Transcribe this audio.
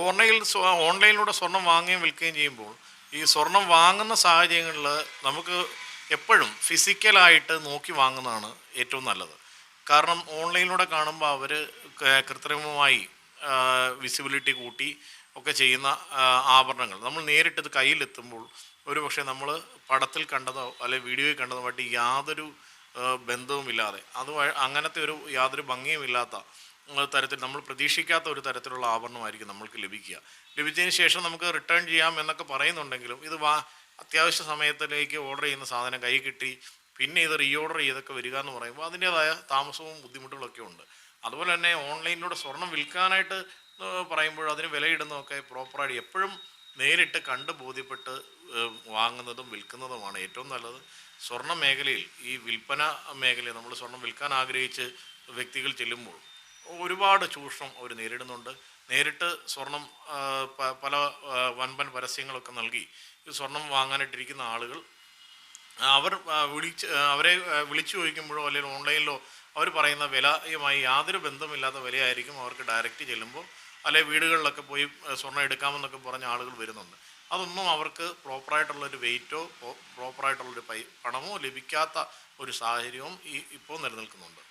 ഓൺലൈനിലൂടെ സ്വർണം വാങ്ങുകയും വിൽക്കുകയും ചെയ്യുമ്പോൾ ഈ സ്വർണം വാങ്ങുന്ന സാഹചര്യങ്ങളിൽ നമുക്ക് എപ്പോഴും ഫിസിക്കലായിട്ട് നോക്കി വാങ്ങുന്നതാണ് ഏറ്റവും നല്ലത്. കാരണം ഓൺലൈനിലൂടെ കാണുമ്പോൾ അവർ കൃത്രിമമായി വിസിബിലിറ്റി കൂട്ടി ഒക്കെ ചെയ്യുന്ന ആഭരണങ്ങൾ നമ്മൾ നേരിട്ട് കയ്യിലെത്തുമ്പോൾ ഒരു പക്ഷേ നമ്മൾ പടത്തിൽ കണ്ടതോ അല്ലെങ്കിൽ വീഡിയോയിൽ കണ്ടതുമായിട്ട് യാതൊരു ബന്ധവുമില്ലാതെ അങ്ങനത്തെ ഒരു യാതൊരു ഭംഗിയുമില്ലാത്ത തരത്തിൽ നമ്മൾ പ്രതീക്ഷിക്കാത്ത ഒരു തരത്തിലുള്ള ആഭരണമായിരിക്കും നമ്മൾക്ക് ലഭിച്ചതിന് ശേഷം നമുക്ക് റിട്ടേൺ ചെയ്യാം എന്നൊക്കെ പറയുന്നുണ്ടെങ്കിലും അത്യാവശ്യ സമയത്തിലേക്ക് ഓർഡർ ചെയ്യുന്ന സാധനം കൈ കിട്ടി പിന്നെ ഇത് റീ ഓർഡർ ചെയ്തൊക്കെ വരിക എന്ന് പറയുമ്പോൾ അതിൻ്റേതായ താമസവും ബുദ്ധിമുട്ടുകളൊക്കെ ഉണ്ട്. അതുപോലെ തന്നെ ഓൺലൈനിലൂടെ സ്വർണം വിൽക്കാനായിട്ട് പറയുമ്പോൾ അതിന് വിലയിടുന്നതൊക്കെ പ്രോപ്പറായിട്ട് എപ്പോഴും നേരിട്ട് കണ്ട് ബോധ്യപ്പെട്ട് വാങ്ങുന്നതും വിൽക്കുന്നതുമാണ് ഏറ്റവും നല്ലത്. സ്വർണ്ണ മേഖലയിൽ ഈ വിൽപ്പന മേഖലയിൽ നമ്മൾ സ്വർണം വിൽക്കാൻ ആഗ്രഹിച്ച് വ്യക്തികൾ ചെല്ലുമ്പോൾ ഒരുപാട് ചൂഷണം അവർ നേരിടുന്നുണ്ട്. നേരിട്ട് സ്വർണം പല വൻപൻ പരസ്യങ്ങളൊക്കെ നൽകി ഈ സ്വർണം വാങ്ങാനായിട്ടിരിക്കുന്ന ആളുകൾ അവരെ വിളിച്ചു ചോദിക്കുമ്പോഴോ അല്ലെങ്കിൽ ഓൺലൈനിലോ അവർ പറയുന്ന വിലയുമായി യാതൊരു ബന്ധമില്ലാത്ത വിലയായിരിക്കും അവർക്ക് ഡയറക്റ്റ് ചെല്ലുമ്പോൾ അല്ലെങ്കിൽ വീടുകളിലൊക്കെ പോയി സ്വർണ്ണം എടുക്കാമെന്നൊക്കെ പറഞ്ഞ ആളുകൾ വരുന്നുണ്ട്. അതൊന്നും അവർക്ക് പ്രോപ്പറായിട്ടുള്ളൊരു വെയിറ്റോ പ്രോപ്പറായിട്ടുള്ളൊരു പണമോ ലഭിക്കാത്ത ഒരു സാഹചര്യവും ഇപ്പോൾ നിലനിൽക്കുന്നുണ്ട്.